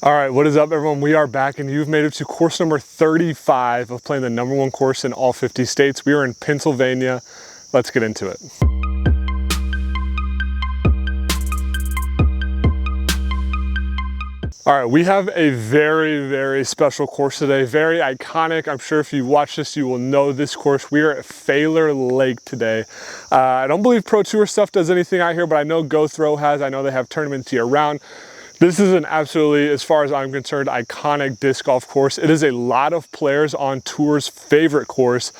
All right, what is up, everyone? We are back, and you've made it to course number 35 of playing the #1 course in all 50 states. We are in Pennsylvania. Let's get into it. All right, we have a very, very special course today. Very iconic. I'm sure if you watch this, you will know this course. We are at Faylor Lake today. I don't believe Pro Tour stuff does anything out here, but I know Go Throw has. I know they have tournaments year round. This is an absolutely, as far as I'm concerned, iconic disc golf course. It is a lot of players on tour's favorite course.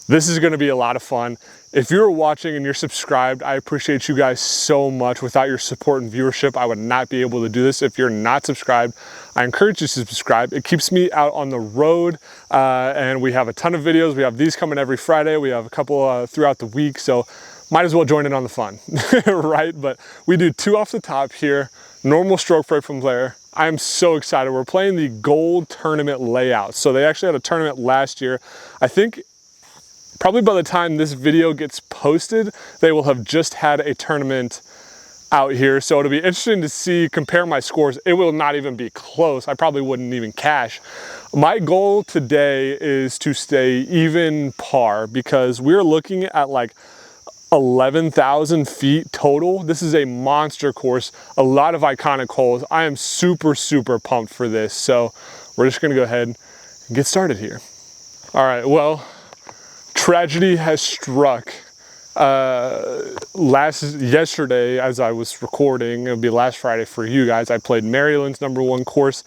This is gonna be a lot of fun. If you're watching and you're subscribed, I appreciate you guys so much. Without your support and viewership, I would not be able to do this. If you're not subscribed, I encourage you to subscribe. It keeps me out on the road, and we have a ton of videos. We have these coming every Friday. We have a couple throughout the week, so might as well join in on the fun, right? But we do 2 off the top here. Normal stroke play from player. I am so excited. We're playing the gold tournament layout. So they actually had a tournament last year. I think probably by the time this video gets posted, they will have just had a tournament out here. So it'll be interesting to see, compare my scores. It will not even be close. I probably wouldn't even cash. My goal today is to stay even par because we're looking at like 11,000 feet total. This is a monster course, a lot of iconic holes. I am super, super pumped for this. So we're just gonna go ahead and get started here. All right, well, tragedy has struck. Yesterday, as I was recording, it'll be last Friday for you guys, I played Maryland's #1 course.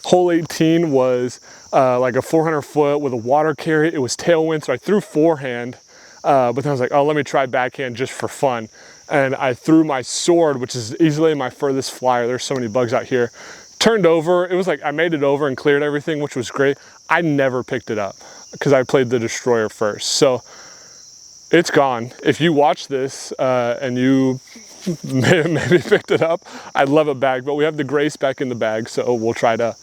Hole 18 was like a 400 foot with a water carry. It was tailwind, so I threw forehand. But then I was like, oh, let me try backhand just for fun. And I threw my sword, which is easily my furthest flyer. There's so many bugs out here. Turned over. It was like I made it over and cleared everything, which was great. I never picked it up because I played the destroyer first. So it's gone. If you watch this and you maybe picked it up, I'd love it back. But we have the grace back in the bag, so we'll try to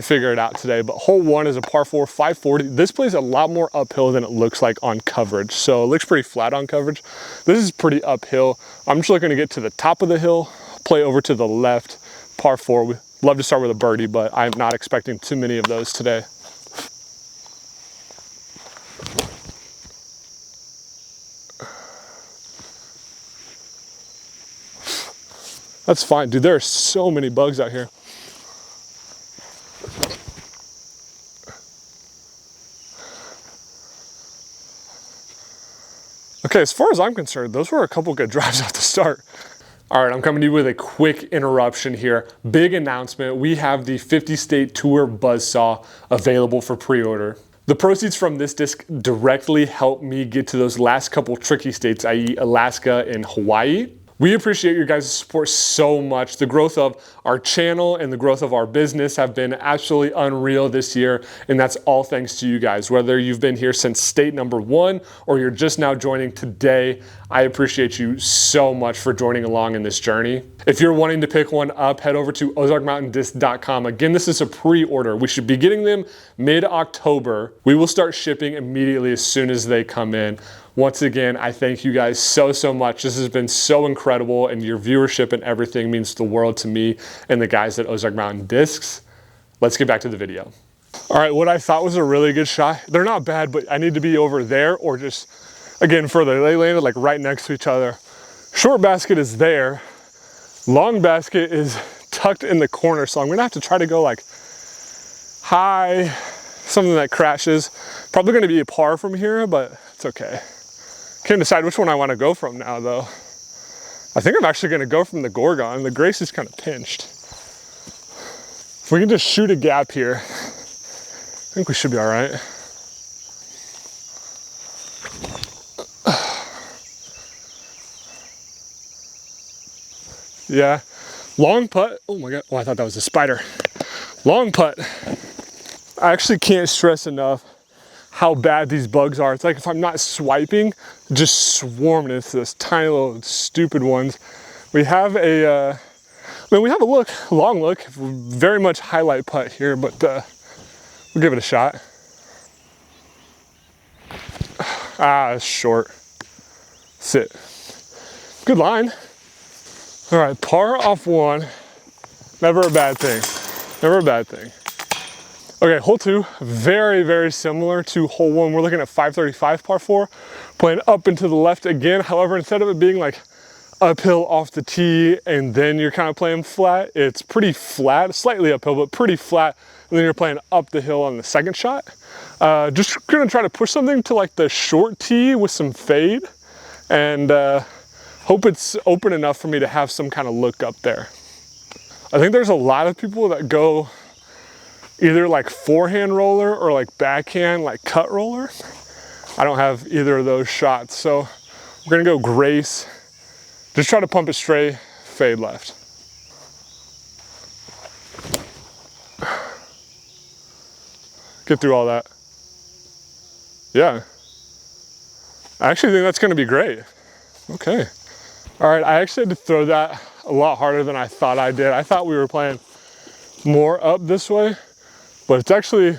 figure it out today. But hole 1 is a par 4, 540. This plays a lot more uphill than it looks like on coverage. So it looks pretty flat on coverage. This is pretty uphill. I'm just looking to get to the top of the hill, play over to the left, par 4. We'd love to start with a birdie, but I'm not expecting too many of those today. That's fine, dude. There are so many bugs out here. Okay, as far as I'm concerned, those were a couple good drives off the start. All right, I'm coming to you with a quick interruption here. Big announcement. We have the 50 State Tour Buzzsaw available for pre-order. The proceeds from this disc directly help me get to those last couple tricky states, i.e. Alaska and Hawaii. We appreciate your guys' support so much. The growth of our channel and the growth of our business have been absolutely unreal this year, and that's all thanks to you guys. Whether you've been here since state #1 or you're just now joining today, I appreciate you so much for joining along in this journey. If you're wanting to pick one up, head over to ozarkmountaindisc.com. Again, this is a pre-order. We should be getting them mid-October. We will start shipping immediately as soon as they come in. Once again, I thank you guys so, so much. This has been so incredible, and your viewership and everything means the world to me and the guys at Ozark Mountain Discs. Let's get back to the video. All right, what I thought was a really good shot. They're not bad, but I need to be over there or just, again, further. They landed like right next to each other. Short basket is there. Long basket is tucked in the corner, so I'm gonna have to try to go like high, something that crashes. Probably gonna be a par from here, but it's okay. Can't decide which one I want to go from now, though. I think I'm actually going to go from the Gorgon. The Grace is kind of pinched. If we can just shoot a gap here, I think we should be all right. Yeah, long putt. Oh my God. Oh, I thought that was a spider. Long putt. I actually can't stress enough how bad these bugs are. It's like if I'm not swiping, just swarming into this tiny little stupid ones. We have a, we have a long look, very much highlight putt here, but we'll give it a shot. Ah, it's short. Sit. Good line. All right, par off 1, never a bad thing. Never a bad thing. Okay, hole 2, very, very similar to hole 1. We're looking at 535 par 4, playing up and to the left again. However, instead of it being like uphill off the tee and then you're kind of playing flat, it's pretty flat, slightly uphill, but pretty flat. And then you're playing up the hill on the second shot. Just gonna try to push something to like the short tee with some fade and hope it's open enough for me to have some kind of look up there. I think there's a lot of people that go either like forehand roller or like backhand, like cut roller. I don't have either of those shots. So we're gonna go Grace. Just try to pump it straight, fade left. Get through all that. Yeah. I actually think that's gonna be great. Okay. All right, I actually had to throw that a lot harder than I thought I did. I thought we were playing more up this way, but it's actually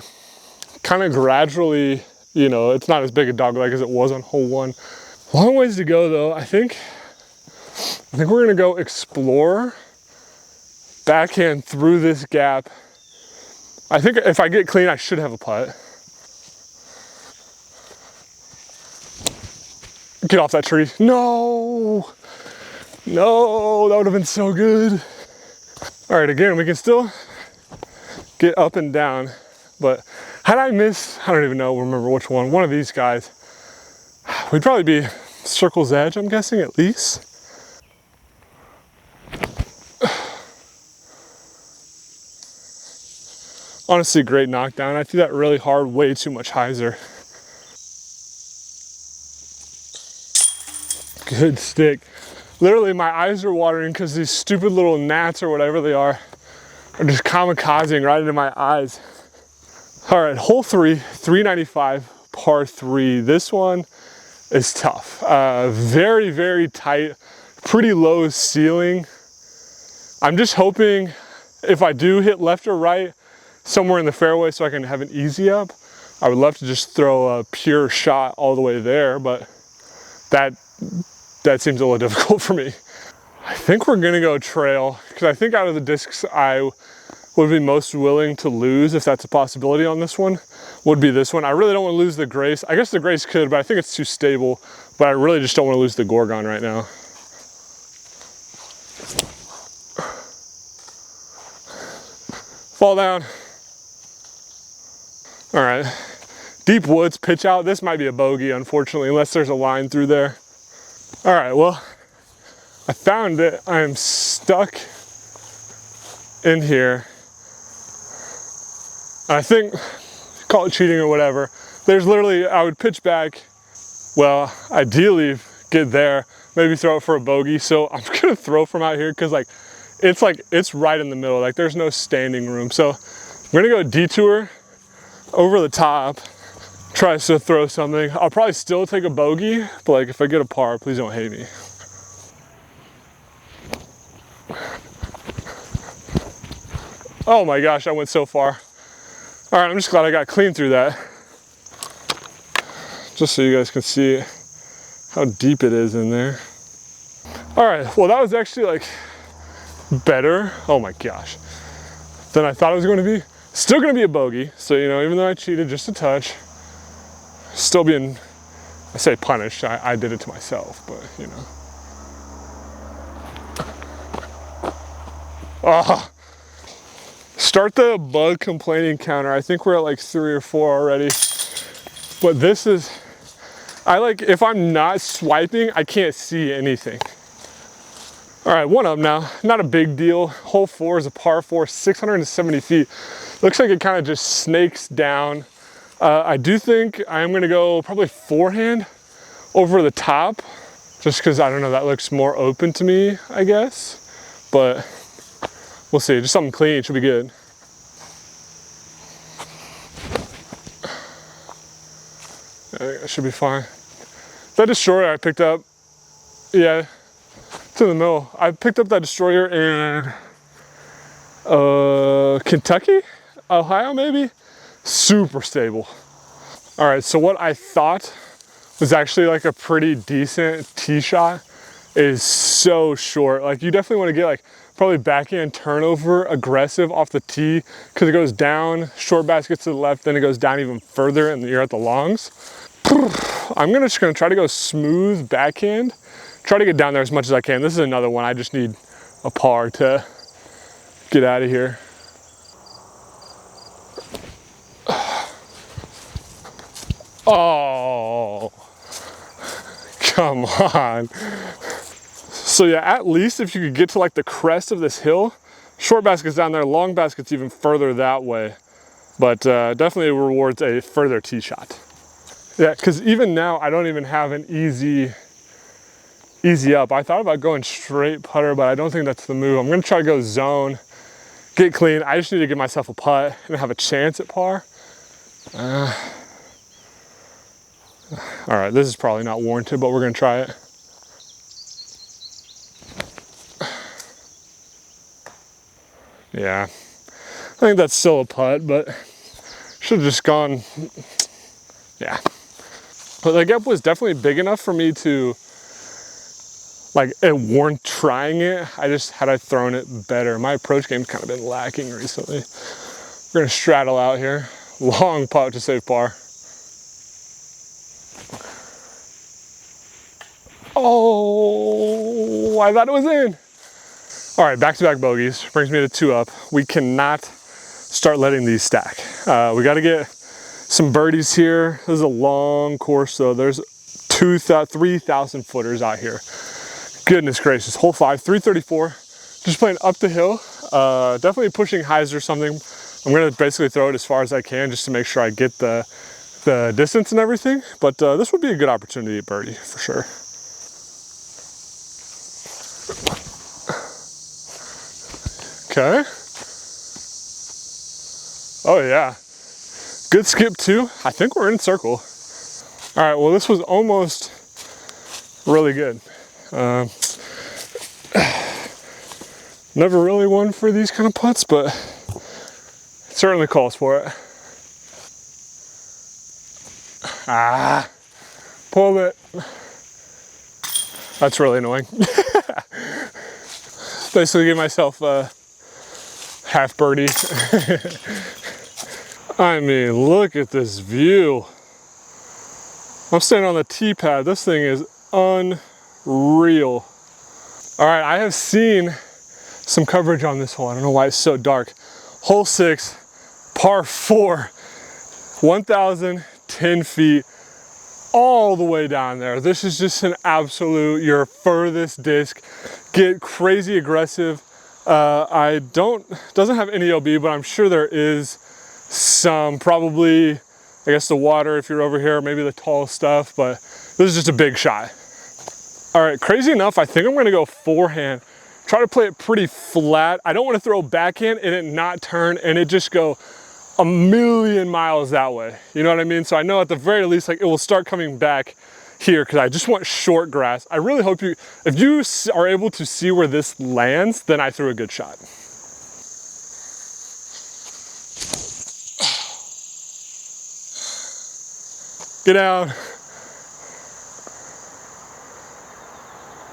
kind of gradually, you know, it's not as big a dog leg as it was on hole 1. Long ways to go though. I think we're gonna go explore, backhand through this gap. I think if I get clean, I should have a putt. Get off that tree. No, no, that would have been so good. All right, again, we can still get up and down, but had I missed, I don't even remember which one of these guys, we'd probably be circle's edge, I'm guessing, at least. Honestly, great knockdown. I threw that really hard, way too much hyzer. Good stick. Literally, my eyes are watering because these stupid little gnats or whatever they are just kamikazing right into my eyes. All right, hole 3, 395, par 3. This one is tough. Very, very tight, pretty low ceiling. I'm just hoping if I do hit left or right, somewhere in the fairway so I can have an easy up. I would love to just throw a pure shot all the way there, but that seems a little difficult for me. I think we're gonna go trail, because I think out of the discs I would be most willing to lose, if that's a possibility on this one, would be this one. I really don't want to lose the Grace. I guess the Grace could, but I think it's too stable, but I really just don't want to lose the Gorgon right now. Fall down. All right, deep woods, pitch out. This might be a bogey, unfortunately, unless there's a line through there. All right, well, I found it. I am stuck in here. I think, call it cheating or whatever. There's literally, I would pitch back, well, ideally get there, maybe throw it for a bogey. So I'm gonna throw from out here because it's right in the middle. Like there's no standing room. So we're gonna go detour over the top, tries to throw something. I'll probably still take a bogey, but like if I get a par, please don't hate me. Oh my gosh, I went so far. All right, I'm just glad I got clean through that. Just so you guys can see how deep it is in there. All right, well that was actually like better, oh my gosh, than I thought it was going to be. Still going to be a bogey, so you know, even though I cheated just a touch, still being, I say punished, I did it to myself, but you know. Oh, start the bug complaining counter. I think we're at like 3 or 4 already, but this is, if I'm not swiping, I can't see anything. All right, one up now, not a big deal. Hole 4 is a par 4, 670 feet. Looks like it kind of just snakes down. I do think I am gonna go probably forehand over the top, just because, I don't know, that looks more open to me, I guess. But we'll see, just something clean, should be good. I think that should be fine. That destroyer I picked up, yeah, it's in the middle. I picked up that destroyer in Kentucky, Ohio maybe. Super stable. All right, so what I thought was actually like a pretty decent tee shot is so short. Like you definitely want to get like probably backhand turnover aggressive off the tee because it goes down, short baskets to the left, then it goes down even further and you're at the longs. I'm just gonna try to go smooth backhand, try to get down there as much as I can. This is another one, I just need a par to get out of here. Oh, come on. So yeah, at least if you could get to like the crest of this hill, short basket's down there, long basket's even further that way, but definitely rewards a further tee shot. Yeah, because even now I don't even have an easy up. I thought about going straight putter, but I don't think that's the move. I'm gonna try to go zone, get clean. I just need to give myself a putt and have a chance at par. All right, this is probably not warranted, but we're gonna try it. Yeah, I think that's still a putt, but should have just gone, yeah. But the gap was definitely big enough for me to, like, it warrant trying it. Had I thrown it better. My approach game's kind of been lacking recently. We're gonna straddle out here. Long putt to save par. Oh, I thought it was in. All right, back-to-back bogeys, brings me to 2 up. We cannot start letting these stack. We gotta get some birdies here. This is a long course though. There's 3,000 footers out here. Goodness gracious, hole 5, 334. Just playing up the hill. Definitely pushing highs or something. I'm gonna basically throw it as far as I can just to make sure I get the distance and everything. But this would be a good opportunity at birdie for sure. Okay. Oh yeah. Good skip too. I think we're in circle. All right, well this was almost really good. Never really won for these kind of putts, but it certainly calls for it. Ah, pulled it. That's really annoying. Basically gave myself a half birdie. I mean, look at this view. I'm standing on the tee pad. This thing is unreal. All right, I have seen some coverage on this hole. I don't know why it's so dark. Hole 6, par 4, 1,010 feet, all the way down there. This is just an absolute, your furthest disc. Get crazy aggressive. Doesn't have any OB, but I'm sure there is some, probably, I guess the water if you're over here, maybe the tall stuff, but this is just a big shot. All right, crazy enough, I think I'm gonna go forehand. Try to play it pretty flat. I don't wanna throw backhand and it not turn and it just go a million miles that way. You know what I mean? So I know at the very least, like it will start coming back here because I just want short grass. I really hope if you are able to see where this lands, then I threw a good shot. Get down.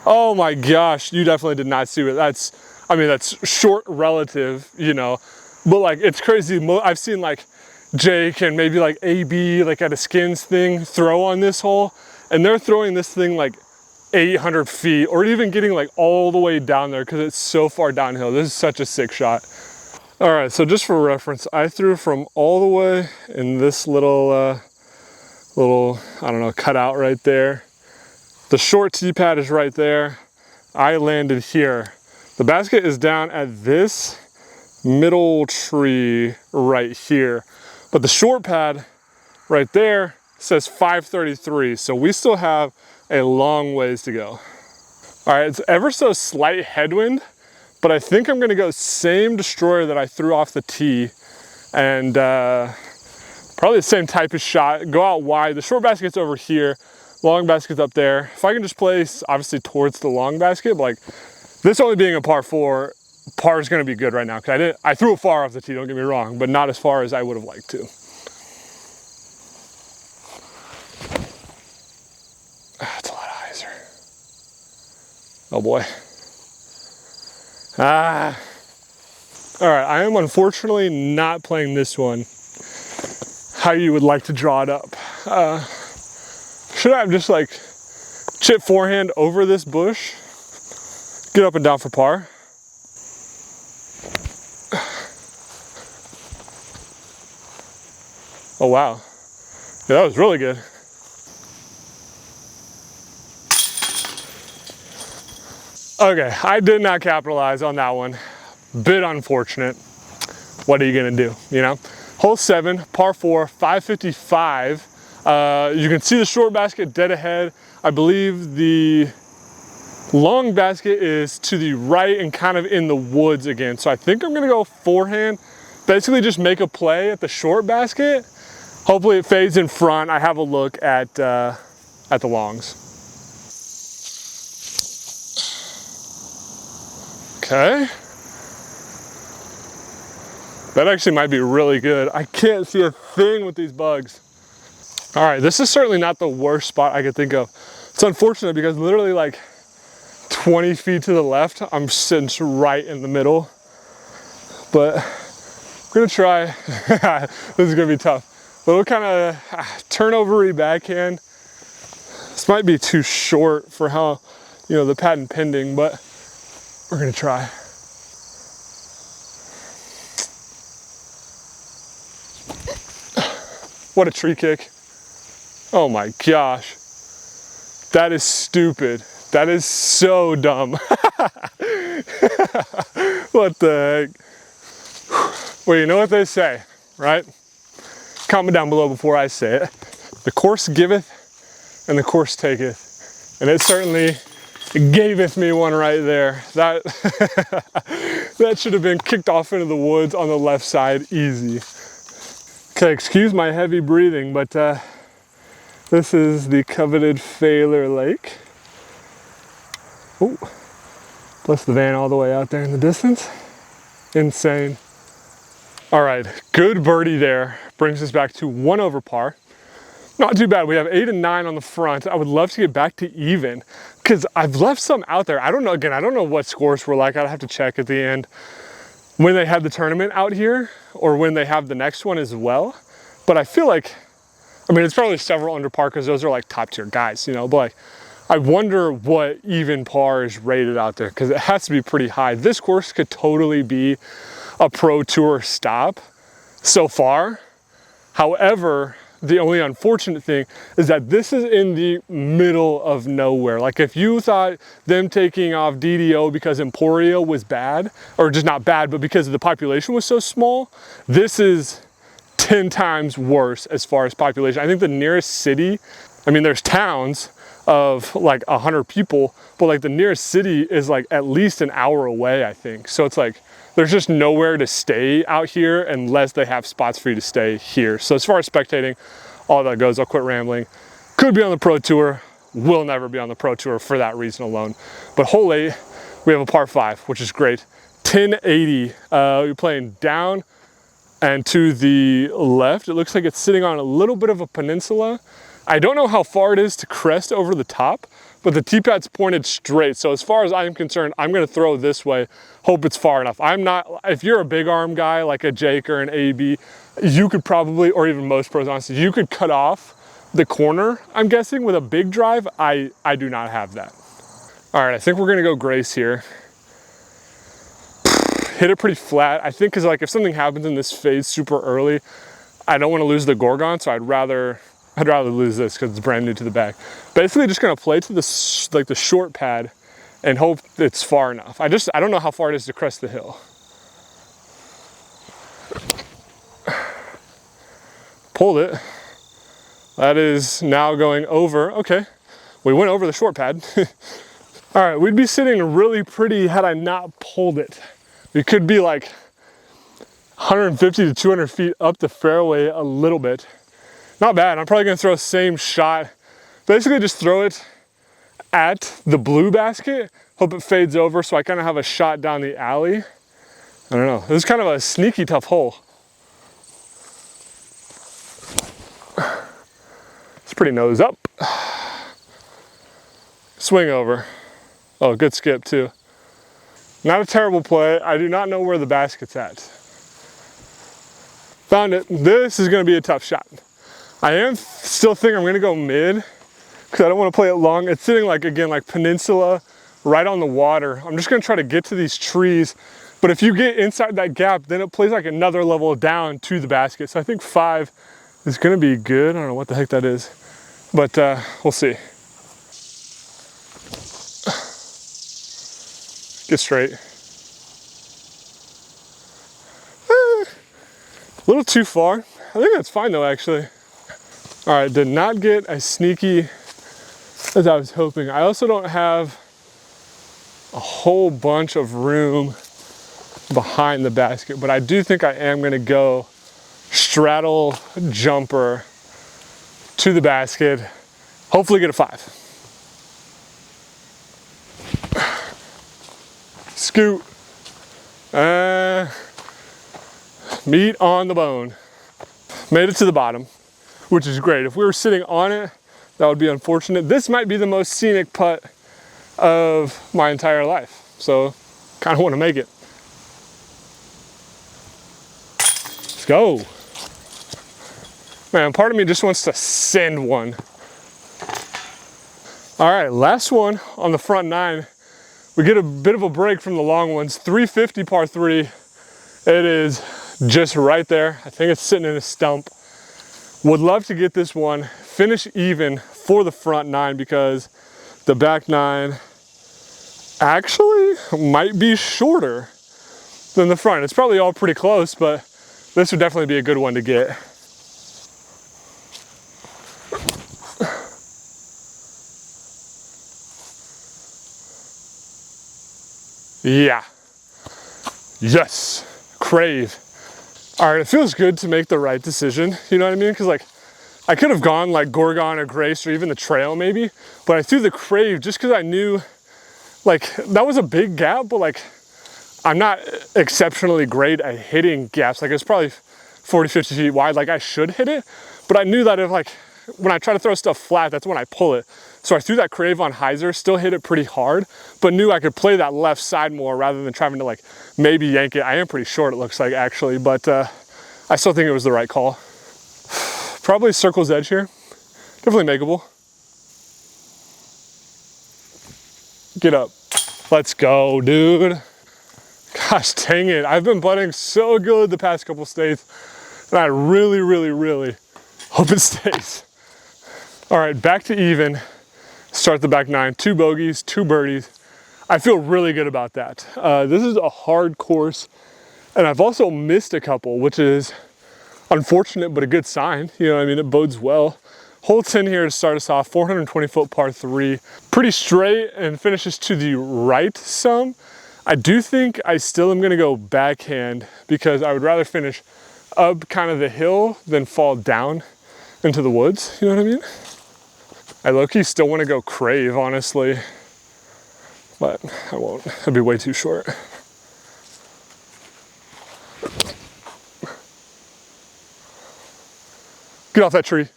Oh my gosh, you definitely did not see it. That's short relative, you know, but like it's crazy. I've seen like Jake and maybe like AB like at a skins thing throw on this hole, and they're throwing this thing like 800 feet or even getting like all the way down there because it's so far downhill. This is such a sick shot. All right, so just for reference, I threw from all the way in this little, I don't know, cutout right there. The short tee pad is right there. I landed here. The basket is down at this middle tree right here. But the short pad right there says 533. So we still have a long ways to go. All right, it's ever so slight headwind, but I think I'm gonna go same destroyer that I threw off the tee and probably the same type of shot, go out wide. The short basket's over here, long basket's up there. If I can just place obviously towards the long basket, but like this only being a par 4, par is gonna be good right now because I threw it far off the tee, don't get me wrong, but not as far as I would have liked to. That's a lot of hyzer. Oh boy. Ah. All right, I am unfortunately not playing this one how you would like to draw it up. Should I have just like chip forehand over this bush, get up and down for par? Oh wow, yeah, that was really good. Okay, I did not capitalize on that one. Bit unfortunate. What are you gonna do, you know? Hole 7, par 4, 555. You can see the short basket dead ahead. I believe the long basket is to the right and kind of in the woods again. So I think I'm gonna go forehand. Basically just make a play at the short basket. Hopefully it fades in front. I have a look at the longs. Okay. That actually might be really good. I can't see a thing with these bugs. All right, this is certainly not the worst spot I could think of. It's unfortunate because literally like 20 feet to the left, I'm sitting right in the middle. But I'm gonna try. This is gonna be tough. Little kind of turnover-y backhand. This might be too short for how, you know, the patent pending, but we're gonna try. What a tree kick. Oh my gosh. That is stupid. That is so dumb. What the heck? Well, you know what they say, right? Comment down below before I say it. The course giveth and the course taketh. And it certainly gaveth me one right there. That, that should have been kicked off into the woods on the left side, easy. Okay, excuse my heavy breathing, but this is the coveted Faylor Lake. Oh, plus the van all the way out there in the distance. Insane. All right, good birdie there. Brings us back to 1 over par. Not too bad. We have 8 and 9 on the front. I would love to get back to even because I've left some out there. I don't know, again, I don't know what scores were like. I'd have to check at the end when they had the tournament out here or when they have the next one as well. But I feel like, I mean, it's probably several under par because those are like top tier guys, you know, but like, I wonder what even par is rated out there because it has to be pretty high. This course could totally be a pro tour stop so far. However, the only unfortunate thing is that this is in the middle of nowhere. Like if you thought them taking off DDO because Emporia was bad, or just not bad, but because the population was so small, this is 10 times worse as far as population. I think the nearest city, I mean, there's towns of like 100 people, but like the nearest city is like at least an hour away, I think. So it's like, there's just nowhere to stay out here unless they have spots for you to stay here. So as far as spectating, all that goes, I'll quit rambling. Could be on the Pro Tour, will never be on the Pro Tour for that reason alone. But hole 8, we have a par 5, which is great. 1080, we're playing down and to the left. It looks like it's sitting on a little bit of a peninsula. I don't know how far it is to crest over the top, but the tee pad's pointed straight. So as far as I'm concerned, I'm gonna throw this way, hope it's far enough. I'm not, if you're a big arm guy like a Jake or an AB, you could probably, or even most pros honestly, you could cut off the corner, I'm guessing, with a big drive. I do not have that. All right, I think we're gonna go Grace here. Hit it pretty flat. I think cause like if something happens in this phase super early, I don't wanna lose the Gorgon, so I'd rather lose this because it's brand new to the bag. Basically just gonna play to the, like the short pad and hope it's far enough. I don't know how far it is to crest the hill. Pulled it. That is now going over, okay. We went over the short pad. All right, we'd be sitting really pretty had I not pulled it. We could be like 150 to 200 feet up the fairway a little bit. Not bad. I'm probably gonna throw the same shot. Basically just throw it at the blue basket, hope it fades over so I kind of have a shot down the alley. I don't know. This is kind of a sneaky tough hole. It's pretty nose up. Swing over. Oh, good skip too. Not a terrible play. I do not know where the basket's at. Found it. This is gonna be a tough shot. I am still thinking I'm gonna go mid because I don't want to play it long. It's sitting like, again, like peninsula, right on the water. I'm just gonna try to get to these trees. But if you get inside that gap, then it plays like another level down to the basket. So I think 5 is gonna be good. I don't know what the heck that is, but we'll see. Get straight. A little too far. I think that's fine though, actually. All right, did not get as sneaky as I was hoping. I also don't have a whole bunch of room behind the basket, but I do think I am gonna go straddle jumper to the basket, hopefully get a 5. Scoot. Meat on the bone. Made it to the bottom, which is great. If we were sitting on it, that would be unfortunate. This might be the most scenic putt of my entire life, so kind of want to make it. Let's go. Man, part of me just wants to send one. All right, last one on the front 9. We get a bit of a break from the long ones. 350 par 3. It is just right there. I think it's sitting in a stump. Would love to get this one, finish even for the front 9 because the back 9 actually might be shorter than the front. It's probably all pretty close, but this would definitely be a good one to get. Yeah. Yes. Crave. All right, it feels good to make the right decision. You know what I mean? Because like, I could have gone like Gorgon or Grace or even the trail maybe, but I threw the Crave just because I knew like that was a big gap, but like I'm not exceptionally great at hitting gaps. Like it's probably 40, 50 feet wide. Like I should hit it, but I knew that if like, when I try to throw stuff flat, that's when I pull it. So I threw that Crave on hyzer, still hit it pretty hard, but knew I could play that left side more rather than trying to like maybe yank it. I am pretty short, it looks like actually, but I still think it was the right call. Probably circle's edge here. Definitely makeable. Get up. Let's go, dude. Gosh dang it. I've been putting so good the past couple states, and I really, really, really hope it stays. All right, back to even. Start the back 9, 2 bogeys, 2 birdies. I feel really good about that. This is a hard course, and I've also missed a couple, which is unfortunate, but a good sign. You know what I mean? It bodes well. Hole 10 here to start us off, 420 foot par 3. Pretty straight and finishes to the right some. I do think I still am gonna go backhand because I would rather finish up kind of the hill than fall down into the woods. You know what I mean? I low-key still want to go Crave, honestly, but I won't. It'd be way too short. Get off that tree.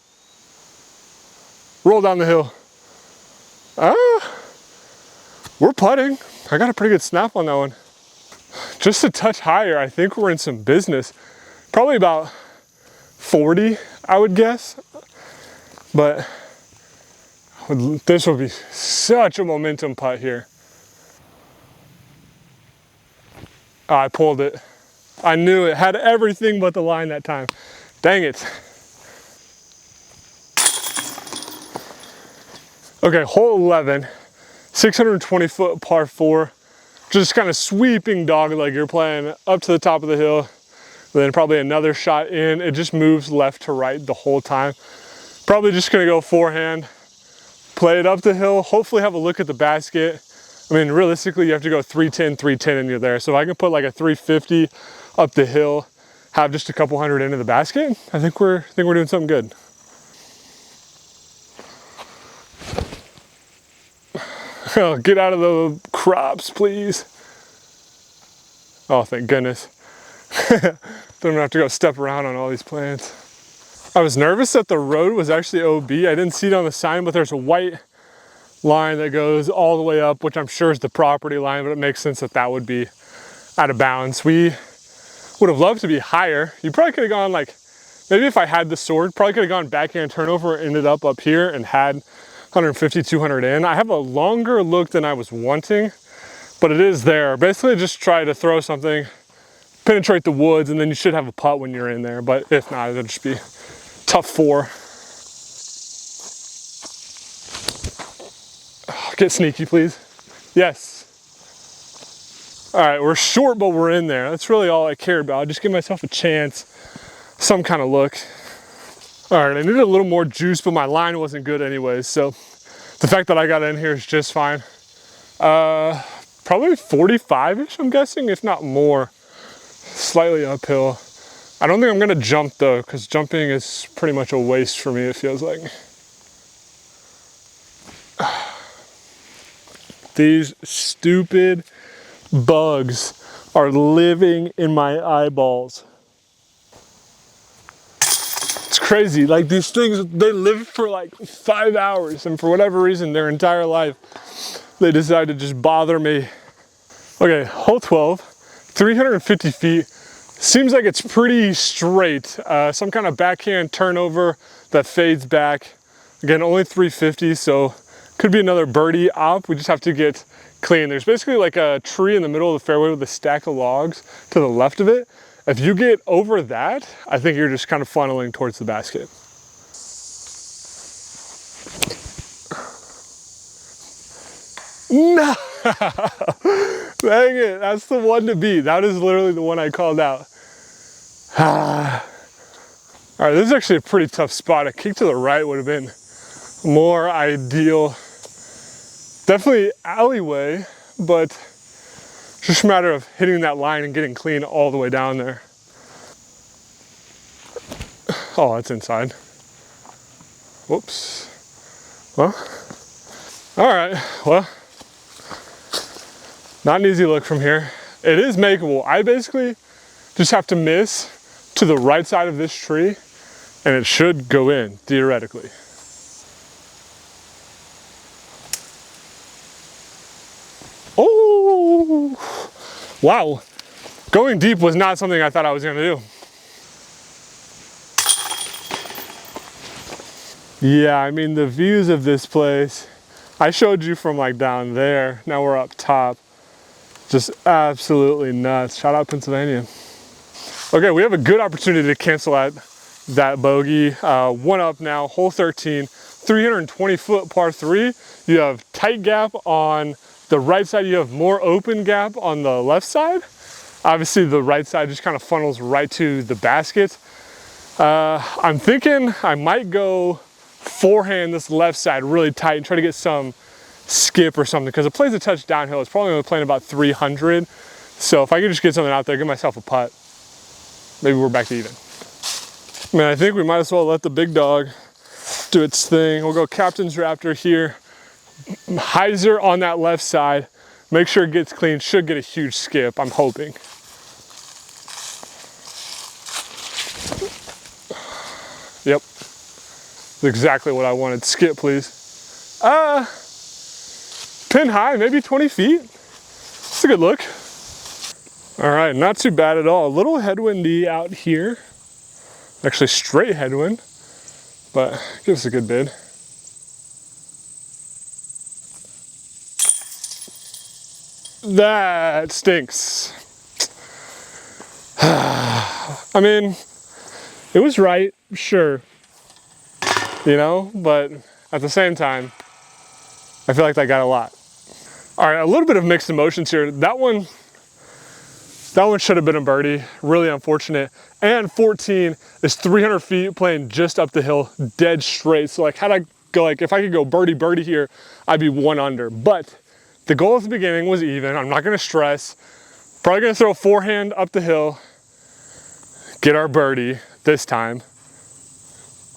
Roll down the hill. We're putting. I got a pretty good snap on that one. Just a touch higher. I think we're in some business. Probably about 40, I would guess, but this will be such a momentum putt here. Oh, I pulled it. I knew it. Had everything but the line that time. Dang it. Okay, hole 11, 620 foot par 4. Just kind of sweeping dog leg. You're playing up to the top of the hill, then probably another shot in. It just moves left to right the whole time. Probably just gonna go forehand. Play it up the hill, hopefully have a look at the basket. I mean, realistically, you have to go 310, 310 and you're there. So if I can put like a 350 up the hill, have just a couple hundred into the basket, I think we're doing something good. Oh, get out of the crops, please. Oh, thank goodness. Don't have to go step around on all these plants. I was nervous that the road was actually OB. I didn't see it on the sign, but there's a white line that goes all the way up, which I'm sure is the property line, but it makes sense that that would be out of bounds. We would have loved to be higher. You probably could have gone like, maybe if I had the sword, probably could have gone backhand turnover, ended up here and had 150, 200 in. I have a longer look than I was wanting, but it is there. Basically just try to throw something, penetrate the woods, and then you should have a putt when you're in there. But if not, it'll just be tough 4. Get sneaky, please. Yes. All right, we're short, but we're in there. That's really all I care about. Just give myself a chance, some kind of look. All right, I needed a little more juice, but my line wasn't good anyways. So the fact that I got in here is just fine. Probably 45-ish, I'm guessing, if not more. Slightly uphill. I don't think I'm gonna jump though, because jumping is pretty much a waste for me, it feels like. These stupid bugs are living in my eyeballs. It's crazy, like these things, they live for like 5 hours, and for whatever reason, their entire life, they decide to just bother me. Okay, hole 12, 350 feet. Seems like it's pretty straight. Some kind of backhand turnover that fades back. Again, only 350, so could be another birdie op. We just have to get clean. There's basically like a tree in the middle of the fairway with a stack of logs to the left of it. If you get over that, I think you're just kind of funneling towards the basket. No! Dang it, that's the one to beat. That is literally the one I called out. All right, this is actually a pretty tough spot. A kick to the right would have been more ideal. Definitely alleyway, but just a matter of hitting that line and getting clean all the way down there. Oh, that's inside. Whoops. Well, all right, well, not an easy look from here. It is makeable. I basically just have to miss to the right side of this tree and it should go in, theoretically. Oh, wow. Going deep was not something I thought I was gonna do. Yeah, I mean, the views of this place, I showed you from like down there, now we're up top. Just absolutely nuts. Shout out Pennsylvania. Okay, we have a good opportunity to cancel out that bogey. One up now, hole 13, 320-foot par 3. You have tight gap on the right side, you have more open gap on the left side. Obviously the right side just kind of funnels right to the basket. I'm thinking I might go forehand this left side really tight and try to get some skip or something, because it plays a touch downhill. It's probably only playing about 300. So if I could just get something out there, give myself a putt, maybe we're back to even. I mean, I think we might as well let the big dog do its thing. We'll go Captain's Raptor here. Hyzer on that left side. Make sure it gets clean. Should get a huge skip, I'm hoping. Yep. That's exactly what I wanted. Skip, please. Pin high, maybe 20 feet. It's a good look. All right, not too bad at all. A little headwindy out here. Actually straight headwind, but gives us a good bid. That stinks. I mean, it was right, sure, you know, but at the same time, I feel like that got a lot. All right, a little bit of mixed emotions here. That one should have been a birdie, really unfortunate. And 14 is 300 feet playing just up the hill, dead straight. So like, had I go, like if I could go birdie here, I'd be 1 under. But the goal at the beginning was even. I'm not gonna stress. Probably gonna throw a forehand up the hill, get our birdie this time.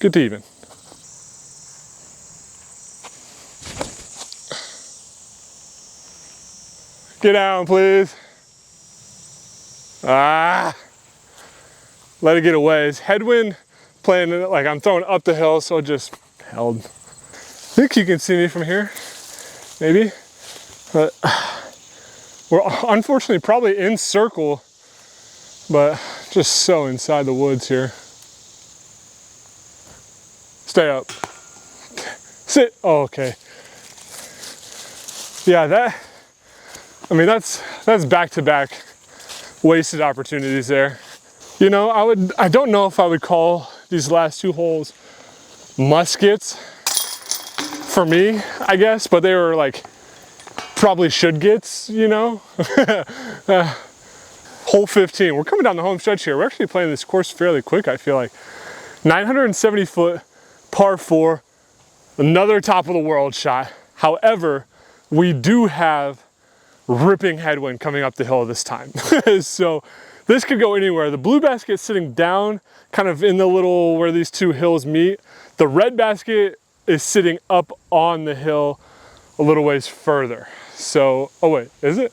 Get to even. Get down, please. Let it get away. It's headwind playing, like I'm throwing up the hill, so it just held. I think you can see me from here. maybe. But we're unfortunately probably in circle, but just so inside the woods here. Stay up. Sit. Oh, okay. Yeah, that's back-to-back wasted opportunities there. You know, I don't know if I would call these last two holes muskets for me, I guess, but they were like probably should gets, you know. Hole 15, we're coming down the home stretch here. We're actually playing this course fairly quick, I feel like. 970 foot, par 4, another top of the world shot. However, we do have ripping headwind coming up the hill this time. So this could go anywhere. The blue basket sitting down, kind of in the little where these two hills meet. The red basket is sitting up on the hill a little ways further. So, oh wait, is it?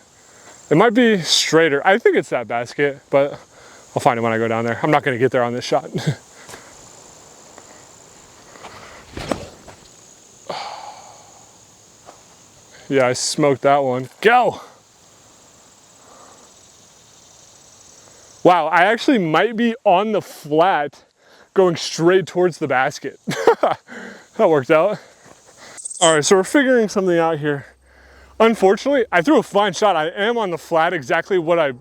It might be straighter. I think it's that basket, but I'll find it when I go down there. I'm not gonna get there on this shot. Yeah, I smoked that one. Go! Wow, I actually might be on the flat going straight towards the basket. That worked out. All right, so we're figuring something out here. Unfortunately, I threw a fine shot. I am on the flat, exactly what I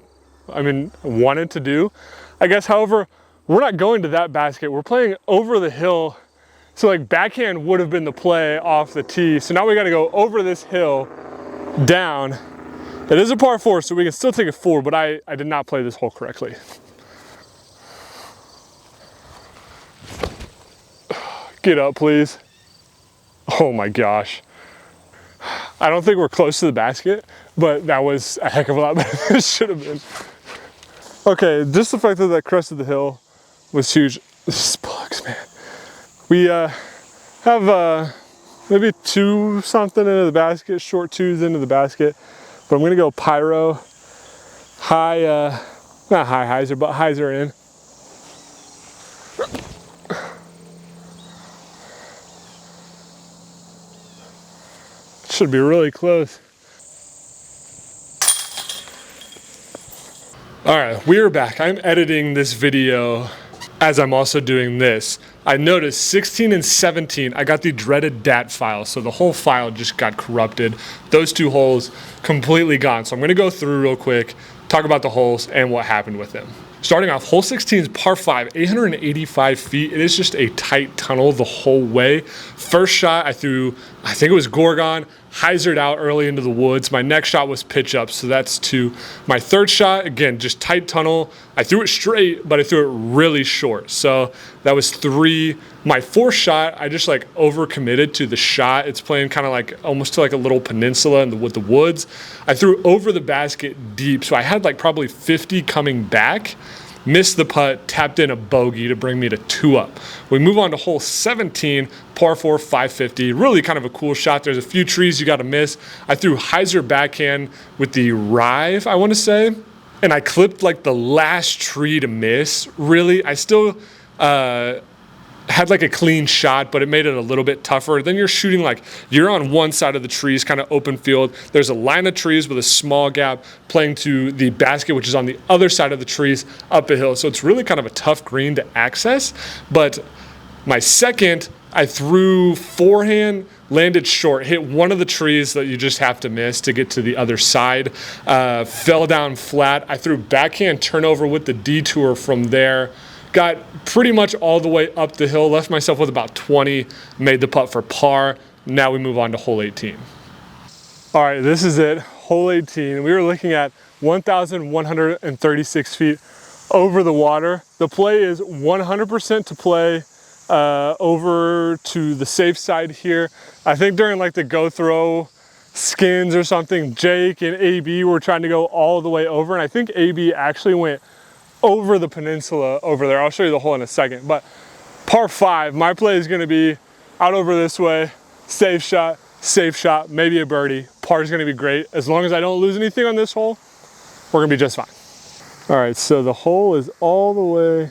wanted to do, I guess. However, we're not going to that basket. We're playing over the hill. So like backhand would have been the play off the tee. So now we got to go over this hill, down. It is a par 4, so we can still take it forward, but I did not play this hole correctly. Get up, please. Oh my gosh. I don't think we're close to the basket, but that was a heck of a lot better than it should have been. Okay, just the fact that that crest of the hill was huge. This bugs, man. We have maybe 2 something into the basket, short 2s into the basket, but I'm gonna go pyro, high, not high hyzer, but hyzer in. Should be really close. All right, we're back. I'm editing this video as I'm also doing this. I noticed 16 and 17, I got the dreaded DAT file, so the whole file just got corrupted. Those 2 holes completely gone. So I'm gonna go through real quick, talk about the holes and what happened with them. Starting off, hole 16 is par 5, 885 feet. It is just a tight tunnel the whole way. First shot I threw, I think it was Gorgon, hyzered out early into the woods. My next shot was pitch up, so that's 2. My third shot, again, just tight tunnel. I threw it straight, but I threw it really short. So that was 3. My fourth shot, I just like overcommitted to the shot. It's playing kind of like almost to like a little peninsula with the woods. I threw over the basket deep, so I had like probably 50 coming back. Missed the putt, tapped in a bogey to bring me to 2 up. We move on to hole 17, par 4, 550. Really kind of a cool shot. There's a few trees you got to miss. I threw hyzer backhand with the rive, I want to say, and I clipped like the last tree to miss. Really, I still had like a clean shot, but it made it a little bit tougher. Then you're shooting like you're on one side of the trees, kind of open field. There's a line of trees with a small gap playing to the basket, which is on the other side of the trees up a hill. So it's really kind of a tough green to access. But my second, I threw forehand, landed short, hit one of the trees that you just have to miss to get to the other side, fell down flat. I threw backhand turnover with the detour from there. Got pretty much all the way up the hill, left myself with about 20, made the putt for par. Now we move on to hole 18. All right, this is it, hole 18. We were looking at 1,136 feet over the water. The play is 100% to play over to the safe side here. I think during like the go throw skins or something, Jake and AB were trying to go all the way over, and I think AB actually went over the peninsula over there. I'll show you the hole in a second, but par 5, my play is gonna be out over this way, safe shot, maybe a birdie. Par is gonna be great. As long as I don't lose anything on this hole, we're gonna be just fine. All right, so the hole is all the way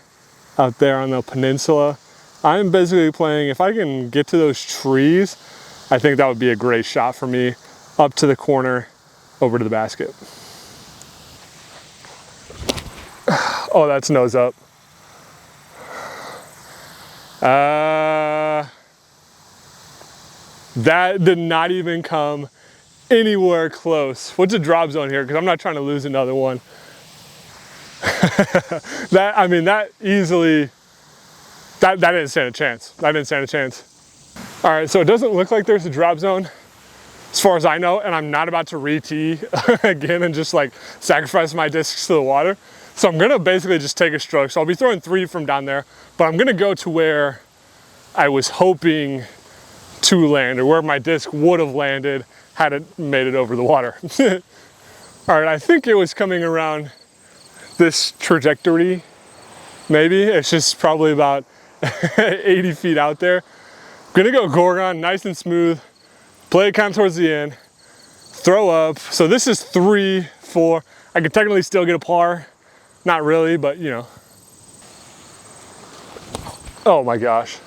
out there on the peninsula. I'm basically playing, if I can get to those trees, I think that would be a great shot for me. up to the corner, over to the basket. Oh, that's nose up. That did not even come anywhere close. What's a drop zone here? Because I'm not trying to lose another one. That easily, that didn't stand a chance. That didn't stand a chance. All right, so it doesn't look like there's a drop zone as far as I know, and I'm not about to re-tee again and just like sacrifice my discs to the water. So I'm gonna basically just take a stroke. So I'll be throwing 3 from down there, but I'm gonna go to where I was hoping to land, or where my disc would have landed had it made it over the water. All right, I think it was coming around this trajectory, maybe. It's just probably about 80 feet out there. Gonna go Gorgon, nice and smooth, play it kind of towards the end, throw up. So this is 3, 4. I could technically still get a par. Not really, but you know. Oh my gosh.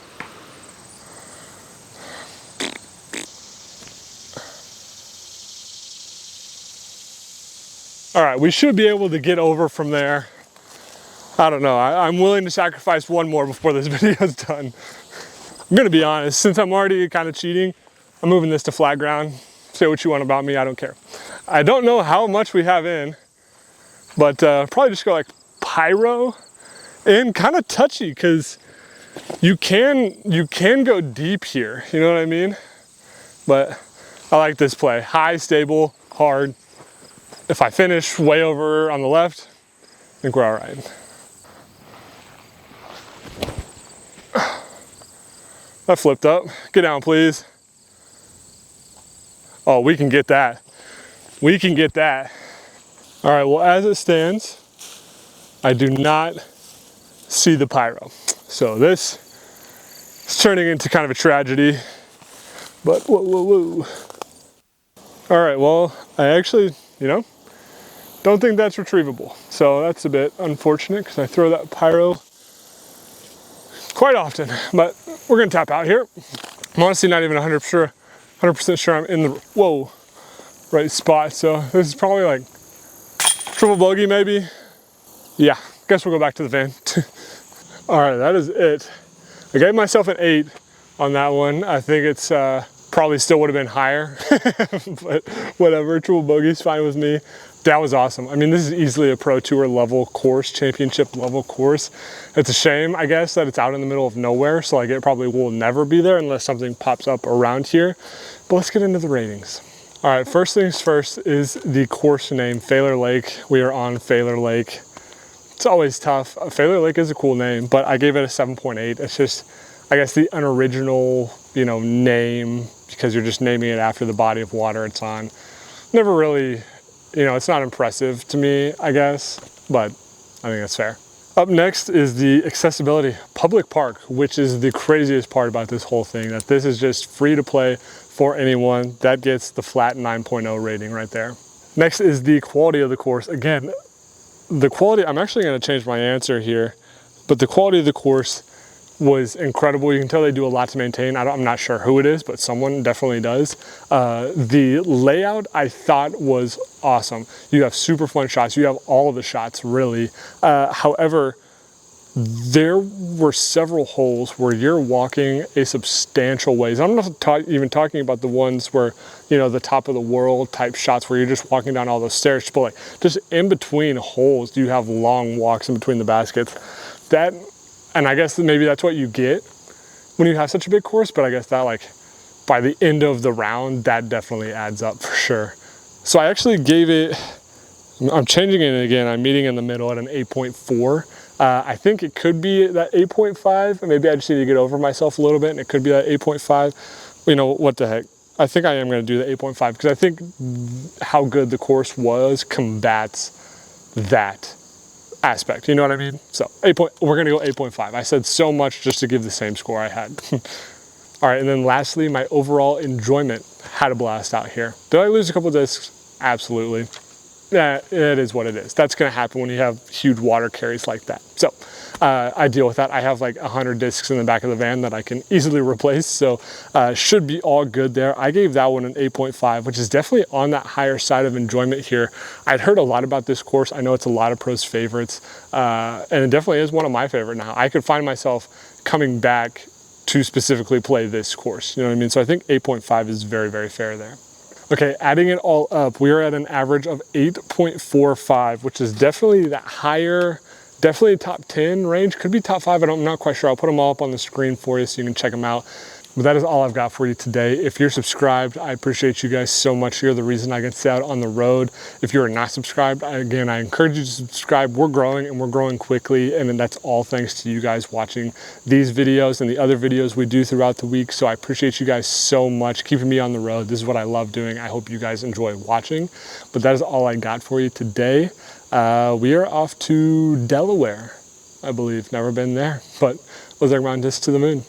All right, we should be able to get over from there. I don't know, I'm willing to sacrifice one more before this video is done. I'm gonna be honest, since I'm already kind of cheating, I'm moving this to flat ground. Say what you want about me, I don't care. I don't know how much we have in, but probably just go like pyro and kind of touchy, because you can go deep here, you know what I mean? But I like this play, high, stable, hard. If I finish way over on the left, I think we're all right. That flipped up. Get down, please. Oh, we can get that. We can get that. All right, well, as it stands, I do not see the pyro. So this is turning into kind of a tragedy, but whoa, whoa, whoa. All right, well, I actually, don't think that's retrievable. So that's a bit unfortunate because I throw that pyro quite often, but we're gonna tap out here. I'm honestly not even 100% sure I'm in the, right spot. So this is probably like triple bogey maybe. Yeah, guess we'll go back to the van. All right, that is it. I gave myself an 8 on that one. I think it's probably still would have been higher, but whatever, triple bogey's fine with me. That was awesome. I mean, this is easily a Pro Tour level course, championship level course. It's a shame, I guess, that it's out in the middle of nowhere, so like it probably will never be there unless something pops up around here. But let's get into the ratings. All right, first things first is the course name, Faylor Lake. We are on Faylor Lake. It's always tough. Faylor Lake is a cool name, but I gave it a 7.8. It's just, I guess, the unoriginal, name, because you're just naming it after the body of water it's on. Never really, it's not impressive to me, I guess, but I think that's fair. Up next is the accessibility. Public park, which is the craziest part about this whole thing, that this is just free to play for anyone. That gets the flat 9.0 rating right there. Next is the quality of the course. Again, the quality, I'm actually going to change my answer here, but the quality of the course was incredible. You can tell they do a lot to maintain. I'm not sure who it is, but someone definitely does. The layout I thought was awesome. You have super fun shots. You have all of the shots really. However, there were several holes where you're walking a substantial ways. I'm not even talking about the ones where, the top of the world type shots where you're just walking down all those stairs, but like just in between holes, you have long walks in between the baskets. And I guess maybe that's what you get when you have such a big course, but I guess that like by the end of the round, that definitely adds up for sure. So I actually gave it, I'm changing it again. I'm meeting in the middle at an 8.4. I think it could be that 8.5. Maybe I just need to get over myself a little bit and it could be that 8.5. What the heck? I think I am going to do the 8.5 because I think how good the course was combats that aspect, you know what I mean? So we're gonna go 8.5. I said so much just to give the same score I had. All right, and then lastly, my overall enjoyment. Had a blast out here. Did I lose a couple discs? Absolutely. Yeah, it is what it is. That's going to happen when you have huge water carries like that. So I deal with that. I have like 100 discs in the back of the van that I can easily replace. So should be all good there. I gave that one an 8.5, which is definitely on that higher side of enjoyment here. I'd heard a lot about this course. I know it's a lot of pros' favorites, and it definitely is one of my favorite now. I could find myself coming back to specifically play this course. You know what I mean? So I think 8.5 is very, very fair there. Okay, adding it all up, we are at an average of 8.45, which is definitely that higher, definitely top 10 range. Could be top 5, I'm not quite sure. I'll put them all up on the screen for you so you can check them out. But that is all I've got for you today. If you're subscribed, I appreciate you guys so much. You're the reason I get to stay out on the road. If you're not subscribed, again, I encourage you to subscribe. We're growing and we're growing quickly. And that's all thanks to you guys watching these videos and the other videos we do throughout the week. So I appreciate you guys so much keeping me on the road. This is what I love doing. I hope you guys enjoy watching. But that is all I got for you today. We are off to Delaware, I believe. Never been there, but Ozark Mountain Disc to the moon.